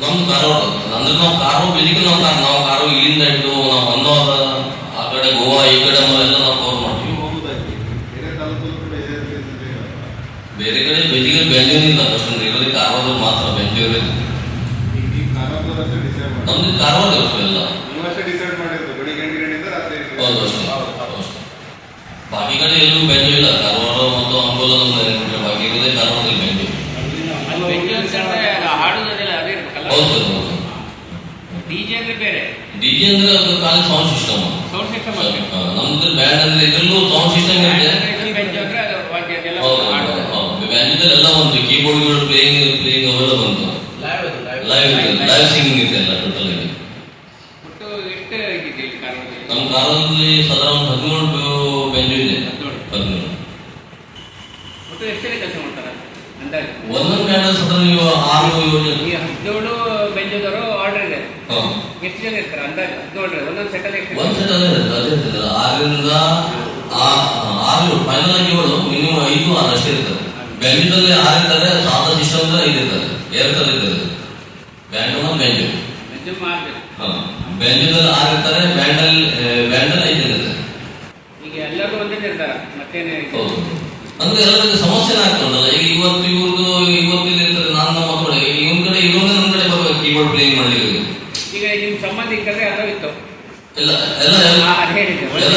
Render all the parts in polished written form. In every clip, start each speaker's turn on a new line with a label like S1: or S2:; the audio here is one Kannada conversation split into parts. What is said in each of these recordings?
S1: ನಮ್ದು ಧಾರವಾಡ ಅಂದ್ರೆ ನಾವು ಕಾರು ಬೇಸಿಕಲ್ ನಾವು ಕಾರು ಇಲ್ಲಿಂದ ಹಿಡಿದು ನಾವು ಹೊನ್ನಾವರ ಆ ಕಡೆ ಗೋವಾ ಈ ಕಡೆ ಎಲ್ಲ ನಾವು ಕವರ್ ಮಾಡ್ತೀವಿ. ಬೇರೆ ಕಡೆ ಬೇಸಿಕಲ್ ಬೆಂಗಳೂರಿಲ್ಲ ಅಷ್ಟೊಂದು ಇರೋದೇ ಕಾರವಾರದಲ್ಲಿ ಮಾತ್ರ ಬೆಂಗಳೂರು ನಮ್ದು ಕಾರವಾರ ಎಲ್ಲ ಹೌದು ಅಷ್ಟೇ. ಬಾಕಿ ಕಡೆ ಎಲ್ಲೂ ಬೆಂಜು ಇಲ್ಲ. ಕಾರವಾರ ಮತ್ತು ಅಂಗೋಲ ನಮ್ದು ಬಾಕಿ ಇರೋದೇ ಕಾರವಾರದಲ್ಲಿ ಬೆಂಜು. ಹೌದು ಸರ್ ಹೌದು. ಡಿಜೆ ಅಂದ್ರೆ ಅದು ಖಾಲಿ ಸೌಂಡ್ ಸಿಸ್ಟಮ್. ನಮ್ದು ಬ್ಯಾಂಡ್ ಅಂದ್ರೆ ಇದರಲ್ಲೂ ಸೌಂಡ್ ಸಿಸ್ಟಮ್ ಇದೆ. ಬ್ಯಾಂಡ್ ಎಲ್ಲ ಬಂತು, ಕೀಬೋರ್ಡ್ಗಳು ಪ್ಲೇಯಿಂಗ್ ಅವೆಲ್ಲ ಬಂತು. ಲೈವ್ ಸಿಂಗಿಂಗ್ ಇದೆ ಎಲ್ಲ ಟೋಟಲ್ ಆಗಿ. ನಮ್ಮ ಕಾರಲ್ಲಿ ಸಾಧಾರಣ 17 ಬೆಂಜು ಇದೆ. 17 ಒಂದೊಂದು ಬ್ಯಾಂಡ್ ಸದಾ ನೀವು
S2: 17 ಬೆಂಜದವರು ಆರ್ಡರ್ ಇದೆ. ಎಷ್ಟು ಜನ ಇರ್ತಾರೆ ಅಂದಾಜು? 17 ಒಂದೊಂದು ಸೆಟ್ ಅಲ್ಲಿ
S1: ಒಂದು ಸೆಟ್ ಅದೇ ಇರ್ತದೆ. 6ರಿಂದ 6 ಫೈನಲ್ ಆಗಿ 7 ಮಿನಿಮಮ್ 5 6 ಅಷ್ಟೇ ಇರ್ತದೆ. ಬೆಂಜದಲ್ಲಿ 6 ಇರ್ತಾರೆ, ಸಾದಾ ಸಿಸ್ಟಮ್ 5 ಇರ್ತದೆ, 2 ತರ ಇರ್ತದೆ. ಬ್ಯಾಂಡ್ ಒಂದು ಬೆಂಜು ಬೆಂಜದಲ್ಲಿ 6 ಇರ್ತಾರೆ, ಬ್ಯಾಂಡಲ್ಲಿ 5 ಇರ್ತದೆ.
S2: ಈಗ ಎಲ್ಲರೂ ಒಂದೇ ಇರ್ತಾರ ಮತ್ತೇನೆ
S1: ಅಂದ್ರೆ ಎಲ್ಲರಿಗೂ ಸಮಸ್ಯೆನೇ ಆಗ್ತದಲ್ಲ. ಈಗ ಇವತ್ತಿಲ್ಲಿ ಇರ್ತಾರೆ, ನಾನು ನಮ್ಮ ಕಡೆ ಇವನ್ ಕಡೆ ಇವನೇ ನಮ್ಮ ಕಡೆ ಬರ್ಬೇಕು ಕೀಬೋರ್ಡ್ ಪ್ಲೇಯಿಂಗ್ ಮಾಡ್ಲಿಕ್ಕೆ.
S2: ಈಗ ನಿಮ್ ಸಂಬಂಧಿಕರೇ ಎಲ್ಲ ಇತ್ತು
S1: ಎಲ್ಲ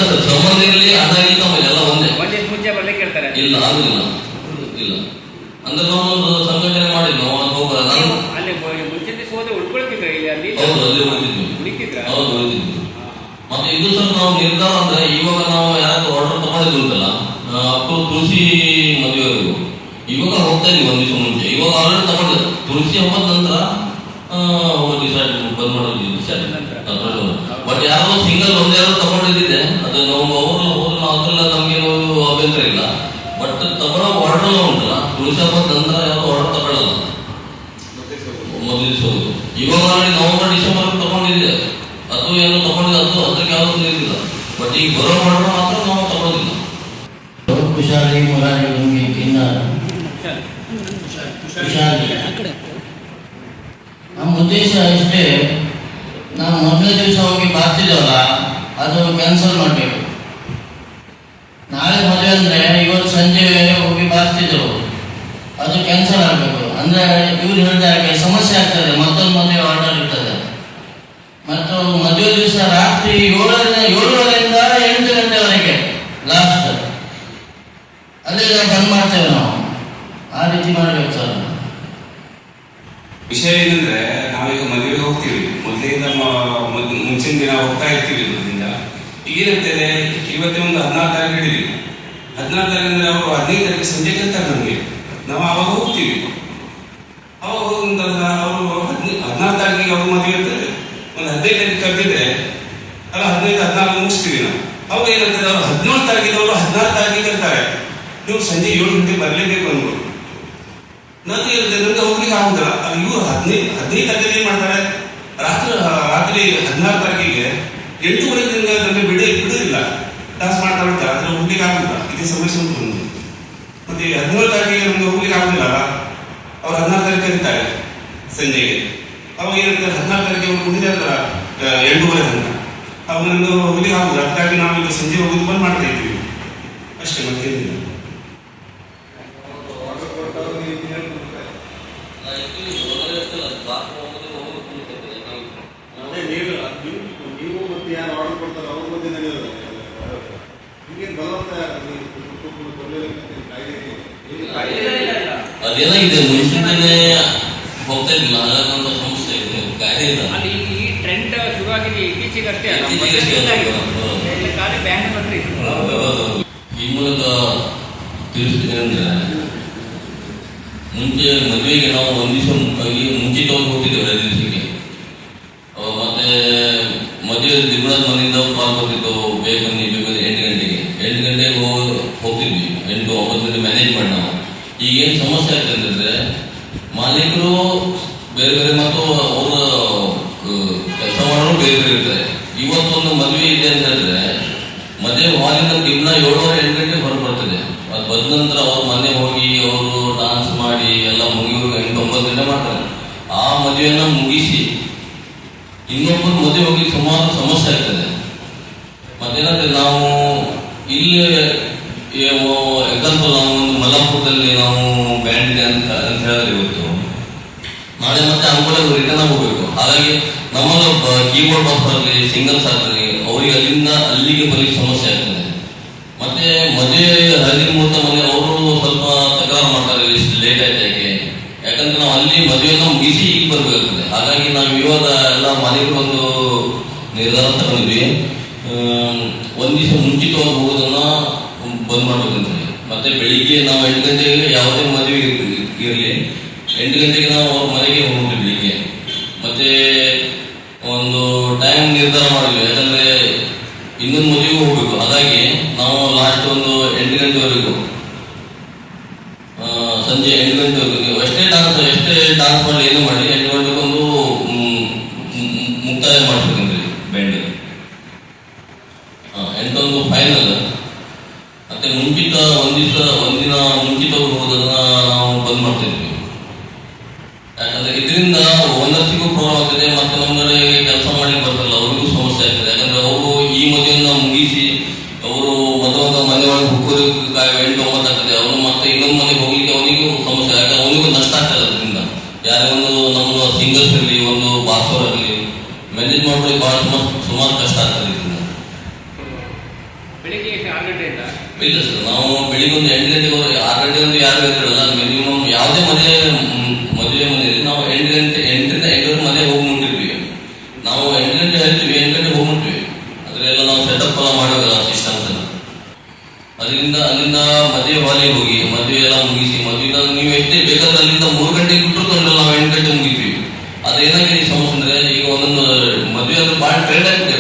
S1: ಸರ್ ಸಂಬಂಧ ಇರಲಿ ಅಣ್ಣ ಇಲ್ಲ ಎಲ್ಲ ಒಂದೇ
S2: ಮುಂಚೆ ಬರ್ಲಿಕ್ಕೆ ಹೇಳ್ತಾರೆ.
S1: ಇಲ್ಲ ಆಗುದಿಲ್ಲ ಇಲ್ಲ ಅಂದ್ರೆ ನಾವೊಂದು ಸಂಘಟನೆ ಮಾಡಿ ನಾವು ಹೋಗಲ್ಲ. ನಾನು
S2: ಅಲ್ಲಿ ಮುಂಚೆ ಹೋದ್ರೆ ಉಳ್ಕೊಳ್ತಿದ್ರೆ
S1: ಹೌದು ಅಲ್ಲಿ ಉಳಿತಿದ್ವಿ. ಹೌದು ಉಳಿತಿದ್ವಿ. ಮತ್ತೆ ಇದು ಸರ್ ನಾವು ನಿರ್ಧಾರ ಅಂದ್ರೆ ಇವಾಗ ನಾವು ಯಾರು ಆರ್ಡರ್ ತಗೊಂಡಿದ್ದು ಉಂಟಲ್ಲ ಅಪ್ಪು ತುಳಸಿ ಮದುವೆವರೆಗೂ ಇವಾಗ ಹೋಗ್ತಾ ಇದೀವಿ. 1 ದಿವಸ ಮುಂಚೆ ಇವಾಗ ಆಲ್ರೆಡಿ ತಗೊಂಡಿದ್ದೆ. ತುಳಸಿ ಹಬ್ಬದ ನಂತರ ಡಿಸೈಡ್ ಬಂದ್ ಮಾಡೋದು ಡಿಸೈಡ್. ಬಟ್ ಯಾರೋ ಸಿಂಗಲ್ ಒಂದೆರಡು ತಗೊಂಡಿದ್ದೆ, ಅದು ನಾವು ಅದ್ರೆಲ್ಲ ನಮ್ಗೇನು ಅಭ್ಯಂತರ ಇಲ್ಲ. ಬಟ್ ತಗೊಳ್ಳೋ ಆರ್ಡರ್ ಉಂಟಲ್ಲ ತುಳಸಿ ಹಬ್ಬದ ನಂತರ ಯಾರು ಆರ್ಡರ್ ತಗೊಳ್ಳಲ್ಲ, ಮೊದಲು ದಿವಸ ಹೋಗುದು. ಇವಾಗ ಆಲ್ರೆಡಿ ನವೆಂಬರ್ ಡಿಸೆಂಬರ್ ತಗೊಂಡಿದ್ದೆ, ಅದು ಏನೋ ತಗೊಂಡಿದ್ದೆ, ಅದು ಅದಕ್ಕೆ ಯಾವುದು ಇರಲಿಲ್ಲ. ಬಟ್ ಈಗ ಬರೋ ಆರ್ಡರ್ ಮಾತ್ರ ನಾವು ತಗೊಳ್ಳೋದಿಲ್ಲ.
S3: ಕುಶಾಲಿ ಮುರಾರಿ ನಮಗೆ ನಮ್ಮ ಉದ್ದೇಶ ಇಷ್ಟೇ, ನಾವು ಮೊದಲನೇ ದಿವಸ ಹೋಗಿ ಬಾರ್ತಿದ್ದೇವಲ್ಲ ಅದು ಕ್ಯಾನ್ಸಲ್ ಮಾಡಬೇಕು. ನಾಳೆ ಮದುವೆ ಅಂದರೆ ಇವತ್ತು ಸಂಜೆ ಹೋಗಿ ಬಾರ್ತಿದ್ದೆವು, ಅದು ಕ್ಯಾನ್ಸಲ್ ಆಗಬೇಕು. ಅಂದರೆ ಇವ್ರು ಹೇಳಿದಾಗೆ ಸಮಸ್ಯೆ ಆಗ್ತದೆ, ಮತ್ತೊಂದು ಮದುವೆ ಆರ್ಡರ್ ಇರ್ತದೆ. ಮತ್ತು ಮದುವೆ ದಿವಸ ರಾತ್ರಿ 7:30ರಿಂದ 8 ಗಂಟೆವರೆಗೆ ಲಾಸ್ಟ್, ಅಲ್ಲೆಲ್ಲ ಬಂದ್ ಮಾಡ್ತೇವೆ ನಾವು. ಆ ರೀತಿ ಮಾಡಬೇಕು ಸರ್.
S4: ವಿಷಯ ಏನಂದ್ರೆ ನಾವೀಗ ಮದುವೆಗೆ ಹೋಗ್ತೀವಿ, ಮೊದಲಿಂದ ಮುಂಚಿನ ದಿನ ಹೋಗ್ತಾ ಇರ್ತೀವಿ. ಇದರಿಂದ ಈಗೇನಿರ್ತದೆ, ಇವತ್ತೇ ಒಂದು 14 ತಾರೀಕು ಹಿಡಿದ್ವಿ. 14 ತಾರೀಕಿಂದ ಅವರು 15 ತಾರೀಕು ಸಂಜೆ ಕರೀತಾರೆ ನಮಗೆ. ನಾವು ಆವಾಗ ಹೋಗ್ತೀವಿ. ಅವಾಗ ಅವರು 14 ತಾರೀಕಿಗೆ ಅವ್ರು ಮದುವೆ ಇರ್ತದೆ, ಒಂದು 15 ತಾರೀಕು ಕರೆದಿದ್ರೆ ಅಲ್ಲ 15 14 ಮುಗಿಸ್ತೀವಿ ನಾವು. ಅವಾಗ ಏನಾಗ್ತದೆ, ಅವರು 17 ತಾರೀಕಿದವರು 16 ತಾರೀಕಿಗೆ ಕರ್ತಾರೆ, ನೀವು ಸಂಜೆ 7 ಗಂಟೆಗೆ ಬರಲೇಬೇಕು ಅಂದ್ರು. ನನಗೆ ಹೋಗ್ಲಿಕ್ಕೆ ಆಗುದಿಲ್ಲ. ಇವರು 15 ತಾರೀಕಿಗೆ ಏನ್ ಮಾಡ್ತಾರೆ, ರಾತ್ರಿ 16 ತಾರೀಕಿಗೆ 8:30 ನಮಗೆ ಬಿಡುದಿಲ್ಲ, ಡಾನ್ಸ್ ಮಾಡ್ತಾ ಬಿಡ್ತಾರೆ. ಅದ್ರ ಹೋಗ್ಲಿಕ್ಕೆ ಆಗುದಿಲ್ಲ, ಇದೇ ಸಮಸ್ಯೆ ಉಂಟು ನಮ್ಗೆ. ಮತ್ತೆ 17 ತಾರೀಕಿಗೆ ನಮ್ಗೆ ಹೋಗ್ಲಿಕ್ಕೆ ಆಗುದಿಲ್ಲ, ಅವ್ರು 16 ತಾರೀಕು ಕರೀತಾರೆ ಸಂಜೆಗೆ. ಅವಾಗ ಏನಾಗ್ತಾರೆ, 16 ತಾರೀಕಿಗೆ ಅವ್ರು ಕುಡಿದಾರ 8:30 ತನಕ, ಅವಾಗ ನಮ್ಗೆ ಹೋಗ್ಲಿಕ್ಕೆ ಆಗುದಿಲ್ಲ. ಅದಕ್ಕಾಗಿ ನಾವು ಈಗ ಸಂಜೆ ಹೋಗೋದು ಬಂದ್ ಮಾಡ್ತಾ ಇದ್ದೀವಿ ಅಷ್ಟೇ, ಮತ್ತೇನಿಲ್ಲ.
S5: ನೀವು ಮತ್ತೆ ಯಾರು ಆರ್ಡರ್ ಕೊಡ್ತಾರೆ ಅವ್ರ ಮಧ್ಯೆ ನಡೆಯೋದು ಹಿಂಗೇನು ಬಲವಂತ
S1: ಅದೇನಾಗಿದೆ, ಮುಂಚಿತನೇ ಹೋಗ್ತಾ ಇದ್ದಿಲ್ಲ, ಹಾಗಾಗಂತ ಸಮಸ್ಯೆ ಇದೆ, ಕಾಯ್ದೆ ಇಲ್ಲ.
S2: ಈ ಟ್ರೆಂಡ್ ಶುರುವಾಗಿದೆ ಇತ್ತೀಚೆಗಷ್ಟೇ.
S1: ಈ ಮೂಲಕ ತಿಳಿಸ್ತೀನಿ ಅಂದ್ರೆ, ಮುಂಚೆ ಮದುವೆಗೆ ನಾವು 1 ದಿವಸ ಮುಂಚಿತವಾಗಿ ಹೋಗ್ತಿದ್ದೇವೆ 2 ದಿವಸಕ್ಕೆ. ಮತ್ತೆ ಮದುವೆ ದಿಬ್ಬಣದ ಮನೆಯಿಂದ ಕಾಲ್ ಬರ್ತಿತ್ತು, ಬೇಗ ಬನ್ನಿ 8 ಗಂಟೆಗೆ. 8 ಗಂಟೆಗೆ ಹೋಗ್ತಿದ್ವಿ, 8 9 ಗಂಟೆ ಮ್ಯಾನೇಜ್ ಮಾಡಿ ನಾವು. ಈಗೇನು ಸಮಸ್ಯೆ ಆಗ್ತದೆ ಅಂತಂದ್ರೆ, ಮಾಲೀಕರು ಬೇರೆ ಬೇರೆ ಮತ್ತು ಅವರ ಕೆಲಸ ಮಾಡೋರು ಬೇರೆ ಬೇರೆ ಇರ್ತಾರೆ. ಇವತ್ತೊಂದು ಮದುವೆ ಇದೆ ಅಂತ ಹೇಳಿದ್ರೆ ಮದುವೆ ಹಾಲಿನ ದಿನ 7:30 8 ಗಂಟೆಗೆ ಹೊರ ಬರ್ತದೆ. ಅದು ಬಂದ ನಂತರ ಅವ್ರ ಮನೆ ಹೋಗಿ ಅವರು ಡಾನ್ಸ್ ಮಾಡಿ ಎಲ್ಲ ಮುಗಿಯುವಾಗ 8 9 ಗಂಟೆ ಮಾಡ್ತಾರೆ. ಆ ಮದುವೆಯನ್ನು ಮುಗಿಸಿ ಇನ್ನೊಬ್ಬರು ಮದುವೆ ಹೋಗಿ ಸುಮಾರು ಸಮಸ್ಯೆ ಆಗ್ತದೆ. ಮತ್ತೇನಂದ್ರೆ ನಾವು ಇಲ್ಲಿ ಎಕ್ಸಾಂಪಲ್ ನಾವು ಒಂದು ಮಲಾಪುರದಲ್ಲಿ ನಾವು ಬ್ಯಾಂಡ್ ಇದೆ ಅಂತ ಹೇಳಿದ್ರೆ ಇವತ್ತು ನಾಳೆ ಮತ್ತೆ ಅಂಕೋಲೆಗೆ ರಿಟರ್ನ್ ಹೋಗ್ಬೇಕು. ಹಾಗಾಗಿ ನಮ್ಮಲ್ಲಿ ಕೀಬೋರ್ಡ್ ಬಾಕ್ಸಲ್ಲಿ ಸಿಂಗಲ್ಸ್ ಆಗ್ತದೆ, ಅವರಿಗೆ ಅಲ್ಲಿಗೆ ಬರಲಿಕ್ಕೆ ಸಮಸ್ಯೆ ಆಗ್ತದೆ. ಮತ್ತೆ ಮದುವೆ ಹಳದಿ ಮುಹೂರ್ತ ಮನೆ ಅವರು ಸ್ವಲ್ಪ ತಕರಾರು ಮಾಡ್ತಾರೆ, ಲೇಟ್ ಆಯ್ತು ಯಾಕಂದ್ರೆ ನಾವು ಅಲ್ಲಿ ಮದುವೆಯನ್ನು ಮುಗಿಸಿ ಈಗ ಬರ್ಬೇಕಾಗ್ತದೆ. ಹಾಗಾಗಿ ನಾವು ಇವಾಗ ಎಲ್ಲ ಮನೆಗೆ ಒಂದು ನಿರ್ಧಾರ ತಗೊಂಡ್ವಿ, ಒಂದ್ ದಿವಸ ಮುಂಚಿತವಾಗಿ ಹೋಗೋದನ್ನ ಬಂದ್ ಮಾಡ್ಬೇಕಂತ. ಮತ್ತೆ ಬೆಳಿಗ್ಗೆ ನಾವು 8 ಗಂಟೆಗೆ ಯಾವುದೇ ಮದುವೆ ಇರಲಿ 8 ಗಂಟೆಗೆ ನಾವು ಅವ್ರ ಮನೆಗೆ ಹೋಗ್ತೀವಿ ಬೆಳಿಗ್ಗೆ. ಮತ್ತೆ ಒಂದು ಟೈಮ್ ನಿರ್ಧಾರ ಮಾಡಿದ್ವಿ, ಯಾಕಂದ್ರೆ ಇನ್ನೊಂದು ಮದುವೆಗೆ ಹೋಗ್ಬೇಕು. ಹಾಗಾಗಿ ನಾವು ಲಾಸ್ಟ್ ಒಂದು 8 ಗಂಟೆವರೆಗೂ ಸಂಜೆ 8 ಗಂಟೆವರೆಗೂ ನೀವು ಎಷ್ಟೇ ಡಾನ್ಸ್ ಮಾಡಿ ಏನು ಮಾಡಿ 8 ಗಂಟೆಗೊಂದು ಮುಕ್ತಾಯ ಮಾಡ್ಬೇಕಂದ್ರಿ ಬ್ಯಾಂಡ್. 8 ಫೈನಲ್. ಮತ್ತೆ ಮುಂಚಿತ ಒಂದಿನ ಮುಂಚಿತವಾಗಿ ಹೋಗೋದನ್ನ ನಾವು ಬಂದ್ ಮಾಡ್ತಿದ್ವಿ. ಯಾಕಂದ್ರೆ ಇದರಿಂದ ಓನರ್ಸಿಗೂ ಪ್ರಾಬ್ಲಮ್ ಆಗ್ತದೆ, ಮತ್ತೆ ನಮ್ಮಲ್ಲಿ ಕೆಲಸ ಮಾಡಿ ಬರ್ತಾರಲ್ಲ ಅವ್ರಿಗೂ ಸಮಸ್ಯೆ ಆಗ್ತದೆ. ಯಾಕಂದ್ರೆ ಅವರು ಈ ಮದುವೆಯನ್ನ ಮುಗಿಸಿ ಅವರು ಮನೆ ಒಳಗೆ ಹೋಗೋದಕ್ಕೆ 8-9 ಆಗ್ತದೆ. ಅವನು ಮತ್ತೆ ಇನ್ನೊಂದು ಮನೆಗೆ ಹೋಗ್ಲಿಕ್ಕೆ ಅವನಿಗೂ ಸಮಸ್ಯೆ, ಯಾಕಂದ್ರೆ ಅವನಿಗೂ ನಷ್ಟ ಆಗ್ತದೆ. ಅದರಿಂದ ಯಾರೇ ಒಂದು ನಮ್ಮ ಸಿಂಗಲ್ಸ್ ಇರಲಿ ಒಂದು ಬಾಸೋರ್ ಇರಲಿ ಮ್ಯಾನೇಜ್ ಮಾಡ್ಕೊಳ್ಳಿ ಬಹಳ ಸುಮಾರು ಕಷ್ಟ ಆಗ್ತದೆ. ಇದರಿಂದ
S2: ಬೆಳಿಗ್ಗೆ 6 ಗಂಟೆಯಿಂದ
S1: ಇಲ್ಲ ಸರ್, ನಾವು ಬೆಳಿಗ್ಗೆ ಒಂದು 8 ಗಂಟೆವರೆಗೆ 6 ಗಂಟೆ ಯಾರು ಇರಲ್ಲ. ಮಿನಿಮಮ್ ಯಾವುದೇ ಮದುವೆ ಮನೆಯಲ್ಲಿ ನಾವು 8ರಿಂದ 8 ಮನೆ ಹೋಗಿ ಮುಟ್ಟಿರ್ತೀವಿ. ನಾವು 8 ಗಂಟೆ ಹೇಳ್ತೀವಿ, 8 ಗಂಟೆ ಹೋಗಿ ಮುಟ್ತೀವಿ. ಅದರೆಲ್ಲ ನಾವು ಸೆಟಪ್ ಎಲ್ಲ ಮಾಡೋದಲ್ಲ ಸಿಸ್ಟಮ್ಸ್ ಎಲ್ಲ. ಅಲ್ಲಿಂದ ಮದುವೆ ಹಾಲಿಗೆ ಹೋಗಿ ಮದುವೆ ಎಲ್ಲ ಮುಗಿಸಿ ಮದುವೆ ನೀವು ಎಷ್ಟೇ ಬೇಕಾದ್ರೆ ಅಲ್ಲಿಂದ 3 ಗಂಟೆಗೆ ಬಿಟ್ಟರು ನಾವು 8 ಗಂಟೆ ಮುಗಿತೀವಿ. ಅದೇನಾಗಿದೆ ಸಮಸ್ಯೆ ಅಂದ್ರೆ ಈಗ ಒಂದೊಂದು ಮದುವೆ ಅಂದ್ರೆ ಭಾಳ ಟ್ರೆಂಡ್ ಆಗ್ತದೆ.